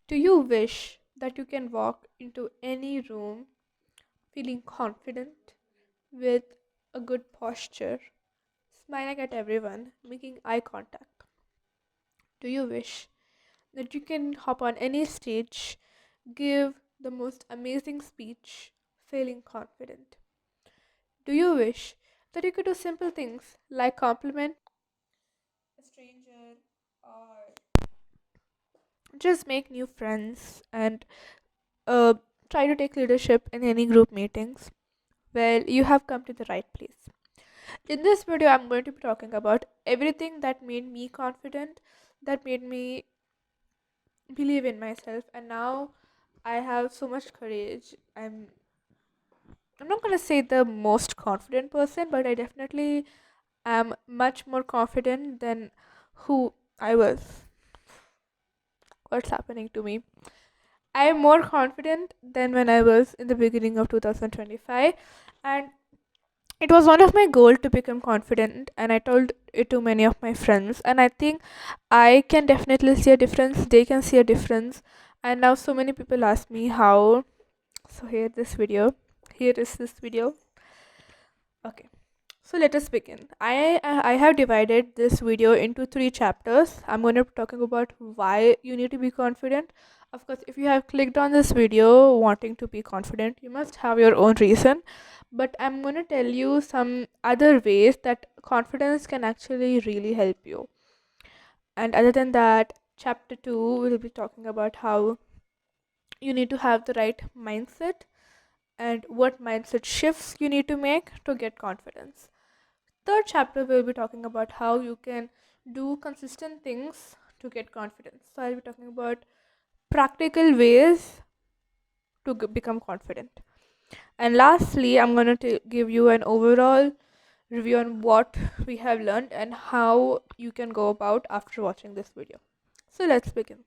Do you wish that you can walk into any room feeling confident with a good posture, smiling at everyone, making eye contact? Do you wish that you can hop on any stage, give the most amazing speech, feeling confident? Do you wish that you could do simple things like compliment a stranger or just make new friends and uh, try to take leadership in any group meetings? Well, you have come to the right place. In this video, I'm going to be talking about everything that made me confident, that made me believe in myself, and now I have so much courage. I'm not gonna say the most confident person, but I definitely am much more confident than who I was. What's happening to me? I am more confident than when I was in the beginning of 2025, and it was one of my goals to become confident, and I told it to many of my friends, and I think I can definitely see a difference. They can see a difference, and now so many people ask me how. So here is this video. Okay, so let us begin. I have divided this video into three chapters. I'm going to be talking about why you need to be confident. Of course, if you have clicked on this video wanting to be confident, you must have your own reason, but I'm going to tell you some other ways that confidence can actually really help you. And other than that, chapter 2 will be talking about how you need to have the right mindset and what mindset shifts you need to make to get confidence. Third chapter will be talking about how you can do consistent things to get confidence. So I'll be talking about practical ways to become confident. And lastly, I'm going to give you an overall review on what we have learned and how you can go about after watching this video. So let's begin.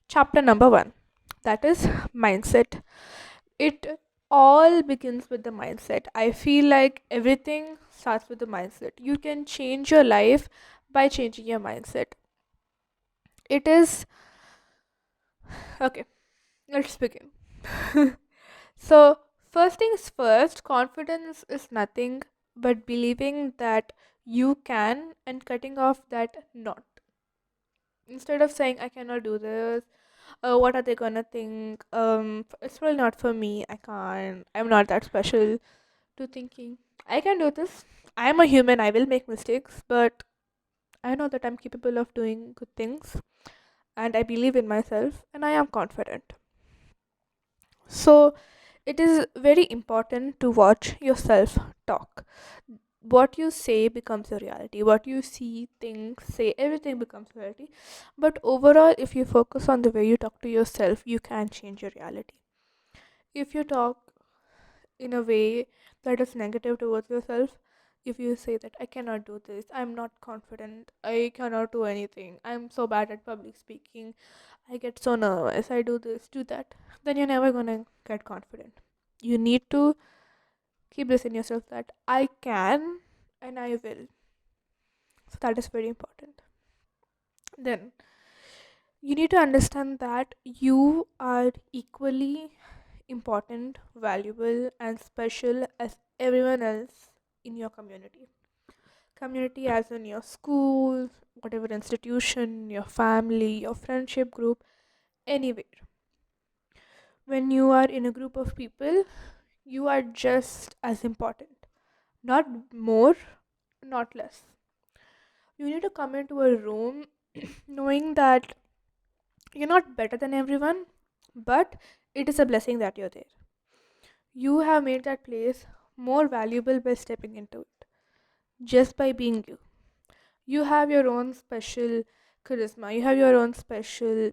Chapter number 1, that is mindset. It all begins with the mindset. I feel like everything starts with the mindset. You can change your life by changing your mindset. It is okay, let's begin. So, first things first, confidence is nothing but believing that you can and cutting off that not. Instead of saying, I cannot do this, what are they gonna think? It's really not for me, I can't, I'm not that special, to thinking, I can do this. I am a human, I will make mistakes, but I know that I'm capable of doing good things and I believe in myself and I am confident. So, it is very important to watch yourself talk. What you say becomes a reality. What you see, think, say, everything becomes reality. But overall, if you focus on the way you talk to yourself, you can change your reality. If you talk in a way that is negative towards yourself, if you say that I cannot do this, I'm not confident, I cannot do anything, I'm so bad at public speaking, I get so nervous, I do this, do that, then you're never gonna get confident. You need to keep this in yourself that I can and I will. So that is very important. Then you need to understand that you are equally important, valuable, and special as everyone else in your community. Community, as in your school, whatever institution, your family, your friendship group, anywhere. When you are in a group of people, you are just as important, not more, not less. You need to come into a room knowing that you're not better than everyone, but it is a blessing that you're there. You have made that place more valuable by stepping into it, just by being you. You have your own special charisma, you have your own special,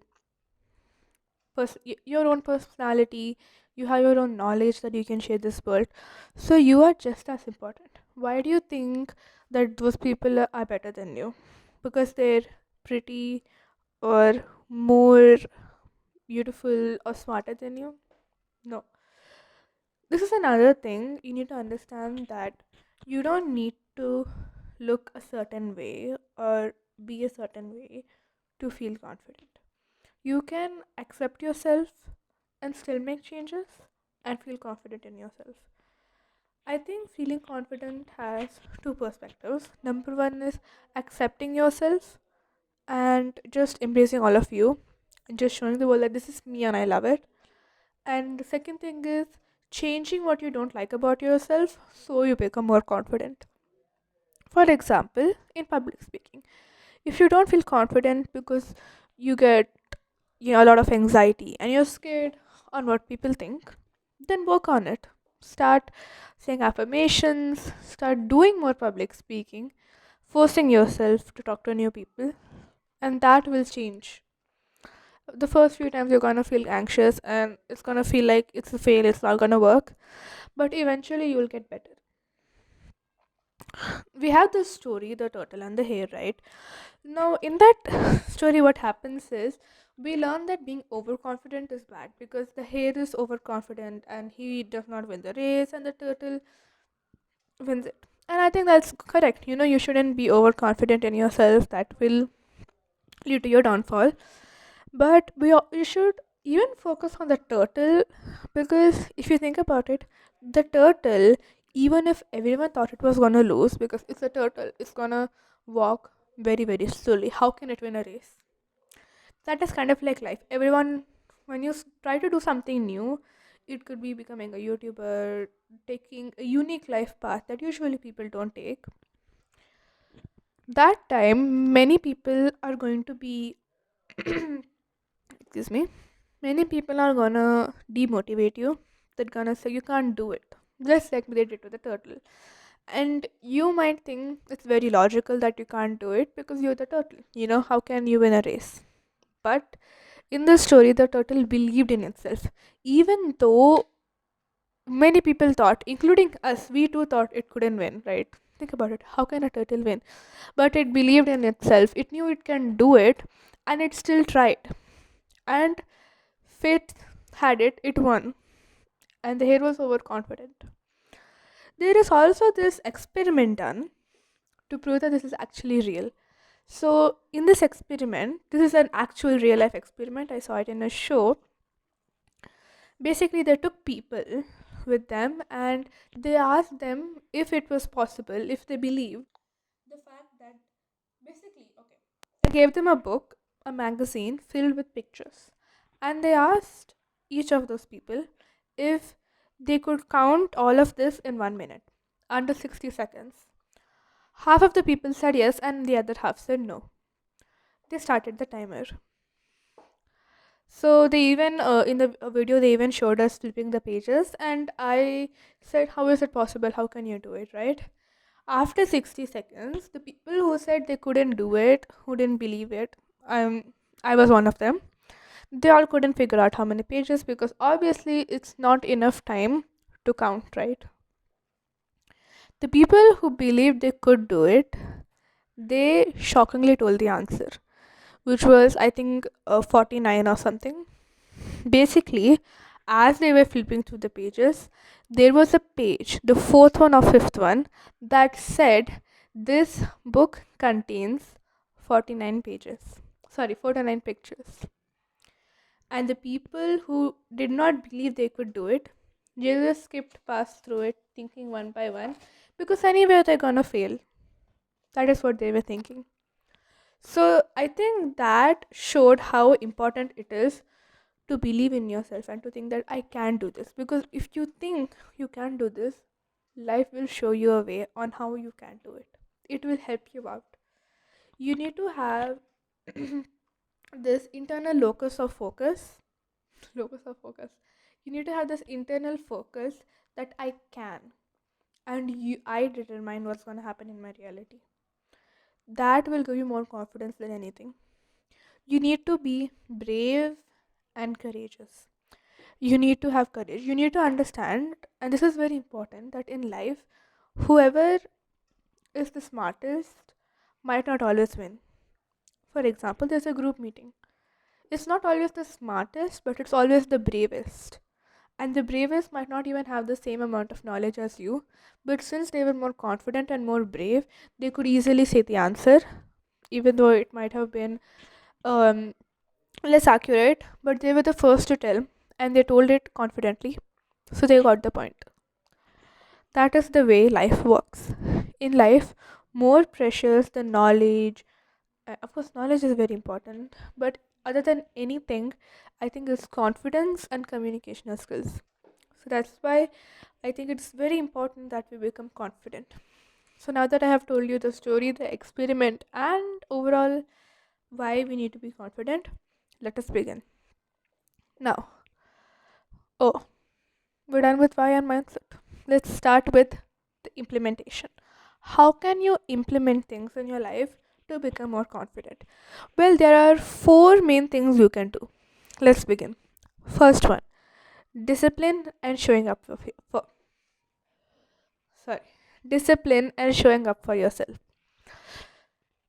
your own personality, you have your own knowledge that you can share this world. So you are just as important. Why do you think that those people are better than you? Because they're pretty or more beautiful or smarter than you? No. This is another thing you need to understand, that you don't need to look a certain way or be a certain way to feel confident. You can accept yourself and still make changes and feel confident in yourself. I think feeling confident has two perspectives. Number one is accepting yourself and just embracing all of you, and just showing the world that this is me and I love it. And the second thing is changing what you don't like about yourself so you become more confident. For example, in public speaking, if you don't feel confident because you get a lot of anxiety and you're scared on what people think, then work on it. Start saying affirmations, start doing more public speaking, forcing yourself to talk to new people, and that will change. The first few times you're gonna feel anxious and it's gonna feel like it's a fail, it's not gonna work, but eventually you'll get better. We have this story, the turtle and the hare, right? Now, in that story, what happens is we learn that being overconfident is bad because the hare is overconfident and he does not win the race, and the turtle wins it. And I think that's correct. You shouldn't be overconfident in yourself, that will lead to your downfall. But you should even focus on the turtle, because if you think about it, the turtle, even if everyone thought it was gonna lose, because it's a turtle, it's gonna walk very, very slowly. How can it win a race? That is kind of like life. Everyone, when you try to do something new, it could be becoming a YouTuber, taking a unique life path that usually people don't take. That time, many people are going to be, excuse me, many people are gonna demotivate you. They're gonna say you can't do it, just like they did to the turtle. And you might think it's very logical that you can't do it because you're the turtle. How can you win a race? But in the story, the turtle believed in itself, even though many people thought, including us, we too thought it couldn't win, right? Think about it. How can a turtle win? But it believed in itself. It knew it can do it, and it still tried. And fate had it. It won, and the hare was overconfident. There is also this experiment done to prove that this is actually real. So, in this experiment, this is an actual real life experiment. I saw it in a show. Basically, they took people with them and they asked them if it was possible, if they believed the fact that basically, okay, they gave them a book, a magazine filled with pictures, and they asked each of those people if they could count all of this in 1 minute, under 60 seconds. Half of the people said yes, and the other half said no. They started the timer. So they even in the video they even showed us flipping the pages, and I said, "How is it possible? How can you do it?" Right? After 60 seconds, the people who said they couldn't do it, who didn't believe it, I was one of them. They all couldn't figure out how many pages because obviously it's not enough time to count, right? The people who believed they could do it, they shockingly told the answer, which was I think 49 or something. Basically, as they were flipping through the pages, there was a page, the fourth one or fifth one, that said this book contains 49 pages. Sorry, 49 pictures. And the people who did not believe they could do it, they just skipped past through it, thinking one by one, because anyway they're gonna fail. That is what they were thinking. So I think that showed how important it is to believe in yourself and to think that I can do this. Because if you think you can do this, life will show you a way on how you can do it. It will help you out. You need to have this internal locus of focus. Locus of focus. You need to have this internal focus that I can, and I determine what's going to happen in my reality. That will give you more confidence than anything. You need to be brave and courageous. You need to have courage. You need to understand, and this is very important, that in life, whoever is the smartest might not always win. For example, there's a group meeting. It's not always the smartest, but it's always the bravest. And the bravest might not even have the same amount of knowledge as you, but since they were more confident and more brave, they could easily say the answer, even though it might have been um, less accurate, but they were the first to tell, and they told it confidently, so they got the point. That is the way life works. In life, more precious than knowledge, of course, knowledge is very important, but other than anything, I think is confidence and communicational skills. So that's why I think it's very important that we become confident. So now that I have told you the story, the experiment, and overall why we need to be confident, let us begin. Now, oh, we're done with why and mindset. Let's start with the implementation. How can you implement things in your life to become more confident? Well, there are four main things you can do. Let's begin. First one, discipline and showing up for sorry, discipline and showing up for yourself.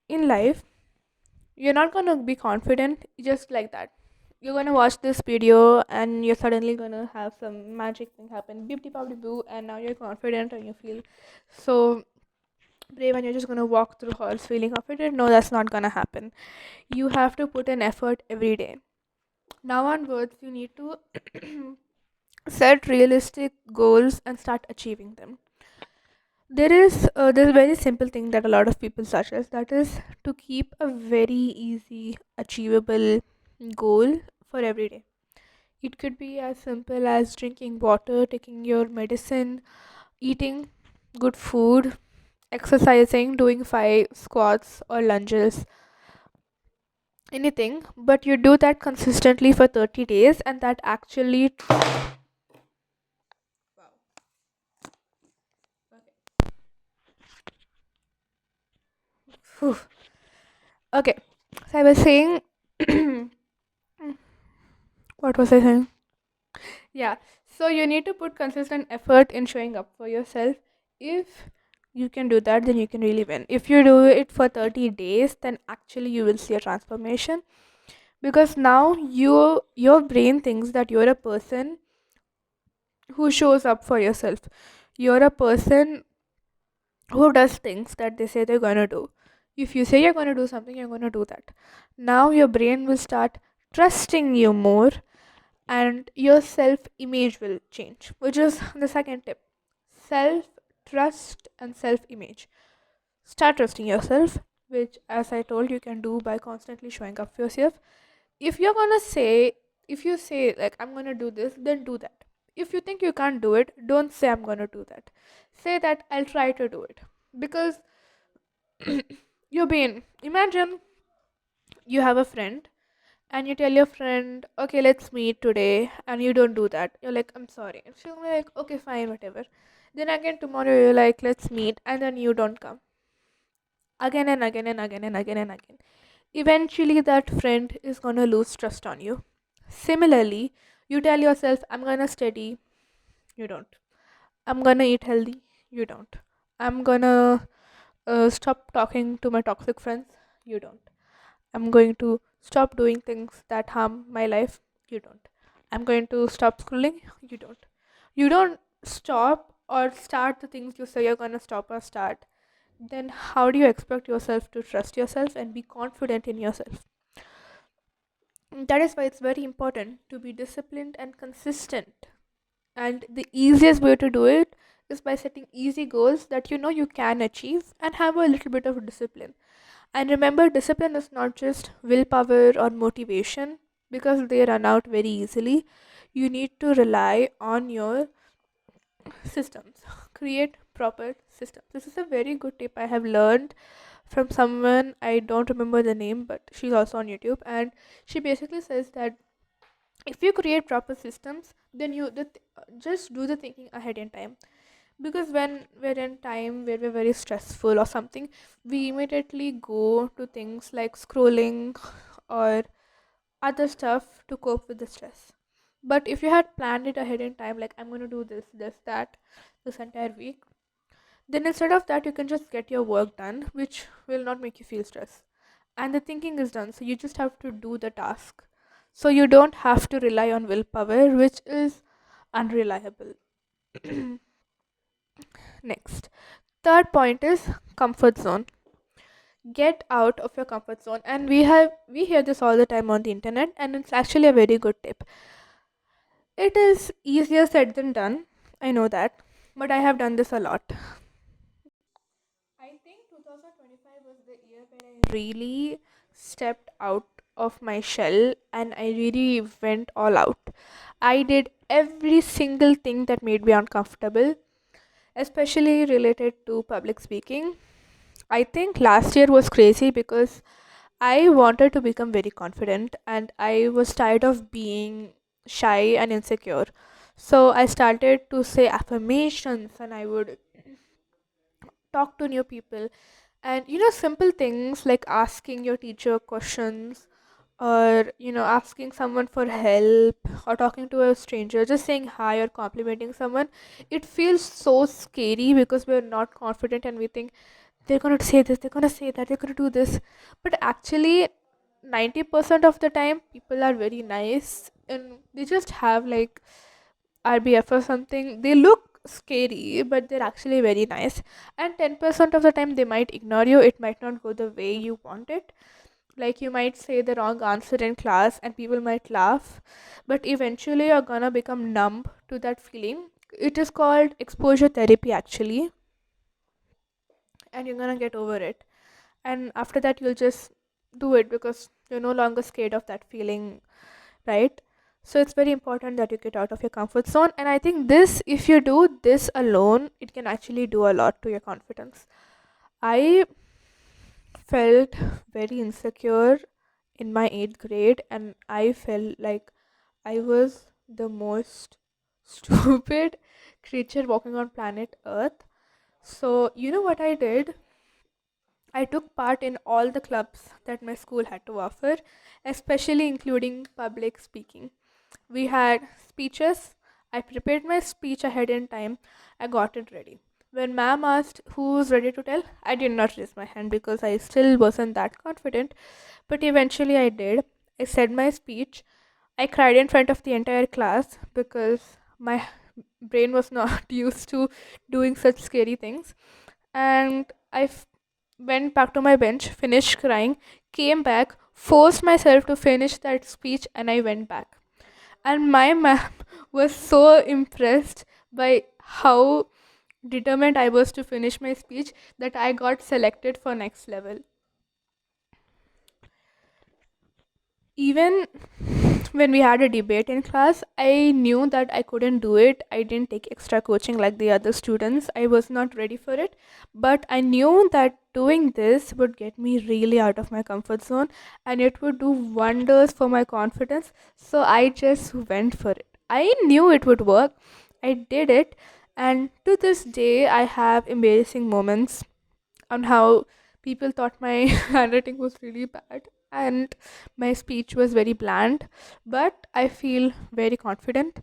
In life, you're not gonna be confident just like that. You're gonna watch this video and you're suddenly gonna have some magic thing happen, beep beep beep boo, and now you're confident and you feel so brave and you're just gonna walk through halls feeling confident. No, that's not gonna happen. You have to put an effort every day. Now onwards, you need to set realistic goals and start achieving them. There's a very simple thing that a lot of people suggest, that is to keep a very easy achievable goal for every day. It could be as simple as drinking water, taking your medicine, eating good food, exercising, doing 5 squats or lunges, anything, but you do that consistently for 30 days and that actually. Phew. Okay, so I was saying, what was I saying? Yeah, so you need to put consistent effort in showing up for yourself. If you can do that, then you can really win. If you do it for 30 days, then actually you will see a transformation, because now your brain thinks that you're a person who shows up for yourself. You're a person who does things that they say they're gonna do. If you say you're gonna do something, you're gonna do that. Now your brain will start trusting you more and your self image will change, which is the second tip. Self trust and self image. Start trusting yourself, which, as I told, you can do by constantly showing up for yourself. If you're gonna say, if you say, like, I'm gonna do this, then do that. If you think you can't do it, don't say, I'm gonna do that. Say that I'll try to do it. Because you're being, imagine you have a friend and you tell your friend, okay, let's meet today, and you don't do that. You're like, I'm sorry. And she'll be like, okay, fine, whatever. Then again, tomorrow you're like, let's meet, and then you don't come. Again and again and again and again and again. Eventually, that friend is gonna lose trust on you. Similarly, you tell yourself, I'm gonna study, you don't. I'm gonna eat healthy, you don't. I'm gonna stop talking to my toxic friends, you don't. I'm going to stop doing things that harm my life. You don't. I'm going to stop scrolling. You don't. You don't stop or start the things you say you're going to stop or start. Then how do you expect yourself to trust yourself and be confident in yourself? That is why it's very important to be disciplined and consistent. And the easiest way to do it is by setting easy goals that you know you can achieve and have a little bit of discipline. And remember, discipline is not just willpower or motivation, because they run out very easily. You need to rely on your systems. Create proper systems. This is a very good tip I have learned from someone. I don't remember the name, but she's also on YouTube. And she basically says that if you create proper systems, then just do the thinking ahead in time. Because when we're in time where we're very stressful or something, we immediately go to things like scrolling or other stuff to cope with the stress. But if you had planned it ahead in time, like, I'm going to do this, that, this entire week, then instead of that, you can just get your work done, which will not make you feel stress. And the thinking is done, so you just have to do the task. So you don't have to rely on willpower, which is unreliable. Next, third point is comfort zone. Get out of your comfort zone. And we hear this all the time on the internet, and it's actually a very good tip. It is easier said than done. I know that, but I have done this a lot. I think 2025 was the year where I really stepped out of my shell and I really went all out. I did every single thing that made me uncomfortable, especially related to public speaking. I think last year was crazy because I wanted to become very confident and I was tired of being shy and insecure. So I started to say affirmations and I would talk to new people. And simple things like asking your teacher questions, or asking someone for help, or talking to a stranger, just saying hi or complimenting someone. It feels so scary because we're not confident and we think they're going to say this, they're going to say that, they're going to do this. But actually, 90% of the time, people are very nice and they just have like RBF or something. They look scary, but they're actually very nice. And 10% of the time, they might ignore you. It might not go the way you want it. Like you might say the wrong answer in class and people might laugh, but eventually you're gonna become numb to that feeling. It is called exposure therapy actually, and you're gonna get over it. And after that, you'll just do it because you're no longer scared of that feeling, right? So it's very important that you get out of your comfort zone. And I think this, if you do this alone, it can actually do a lot to your confidence. I felt very insecure in my eighth grade, and I felt like I was the most stupid creature walking on planet Earth. So, you know what I did? I took part in all the clubs that my school had to offer, especially including public speaking. We had speeches. I prepared my speech ahead in time. I got it ready. When ma'am asked who's ready to tell, I did not raise my hand because I still wasn't that confident. But eventually I did. I said my speech. I cried in front of the entire class because my brain was not used to doing such scary things. And went back to my bench, finished crying, came back, forced myself to finish that speech, and I went back. And my ma'am was so impressed by how determined I was to finish my speech that I got selected for next level. Even when we had a debate in class, I knew that I couldn't do it. I didn't take extra coaching like the other students. I was not ready for it. But I knew that doing this would get me really out of my comfort zone and it would do wonders for my confidence. So I just went for it. I knew it would work. I did it. And to this day, I have embarrassing moments on how people thought my handwriting was really bad and my speech was very bland, but I feel very confident.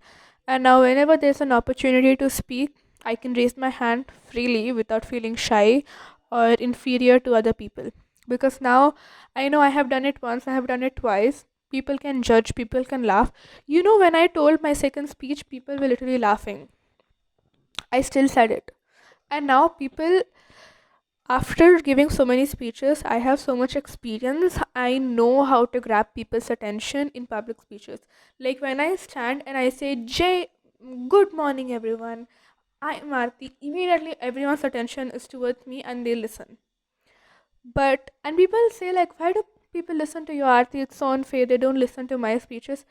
And now, whenever there's an opportunity to speak, I can raise my hand freely without feeling shy or inferior to other people. Because now I know I have done it once, I have done it twice. People can judge, people can laugh. When I told my second speech, people were literally laughing. I still said it. And now people, after giving so many speeches, I have so much experience. I know how to grab people's attention in public speeches. Like when I stand and I say, Jay, good morning, everyone. I'm Aarti. Immediately, everyone's attention is towards me and they listen. And people say, like, why do people listen to your Aarti? It's so unfair. They don't listen to my speeches.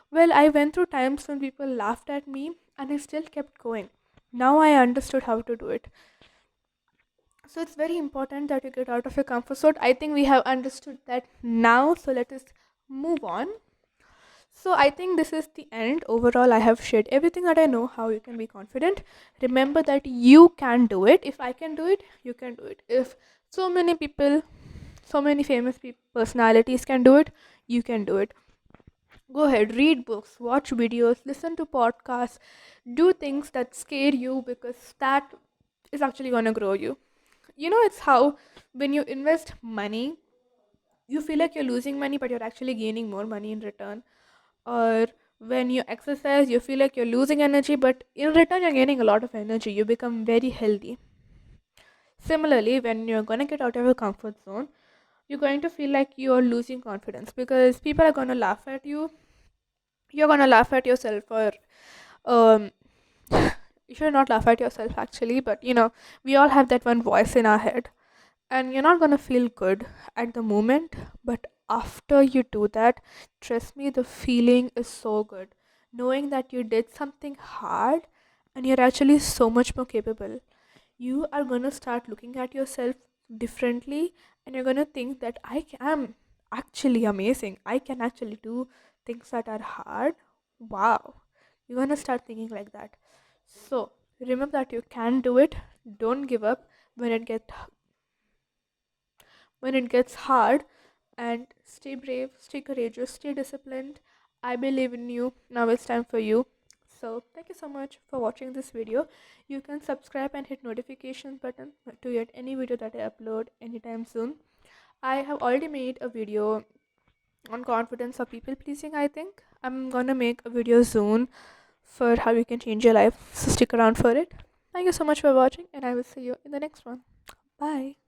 Well, I went through times when people laughed at me and I still kept going. Now I understood how to do it. So it's very important that you get out of your comfort zone. I think we have understood that now. So let us move on. So I think this is the end. Overall, I have shared everything that I know how you can be confident. Remember that you can do it. If I can do it, you can do it. If so many people, so many famous personalities can do it, you can do it. Go ahead, read books, watch videos, listen to podcasts, do things that scare you because that is actually going to grow you. It's how when you invest money, you feel like you're losing money, but you're actually gaining more money in return. Or when you exercise, you feel like you're losing energy, but in return, you're gaining a lot of energy. You become very healthy. Similarly, when you're going to get out of your comfort zone, you're going to feel like you're losing confidence because people are going to laugh at you. You're going to laugh at yourself, or um you should not laugh at yourself actually, but we all have that one voice in our head, and you're not going to feel good at the moment, but after you do that, trust me, the feeling is so good, knowing that you did something hard and you're actually so much more capable. You are going to start looking at yourself differently, and you're going to think that am actually amazing. I can actually do things that are hard. Wow. You're going to start thinking like that. So, remember that you can do it. Don't give up when it gets hard, and stay brave, stay courageous, stay disciplined. I believe in you. Now it's time for you. So thank you so much for watching this video. You can subscribe and hit notification button to get any video that I upload anytime soon. I have already made a video on confidence or people pleasing. I think I'm gonna make a video soon for how you can change your life. So stick around for it. Thank you so much for watching, and I will see you in the next one. Bye.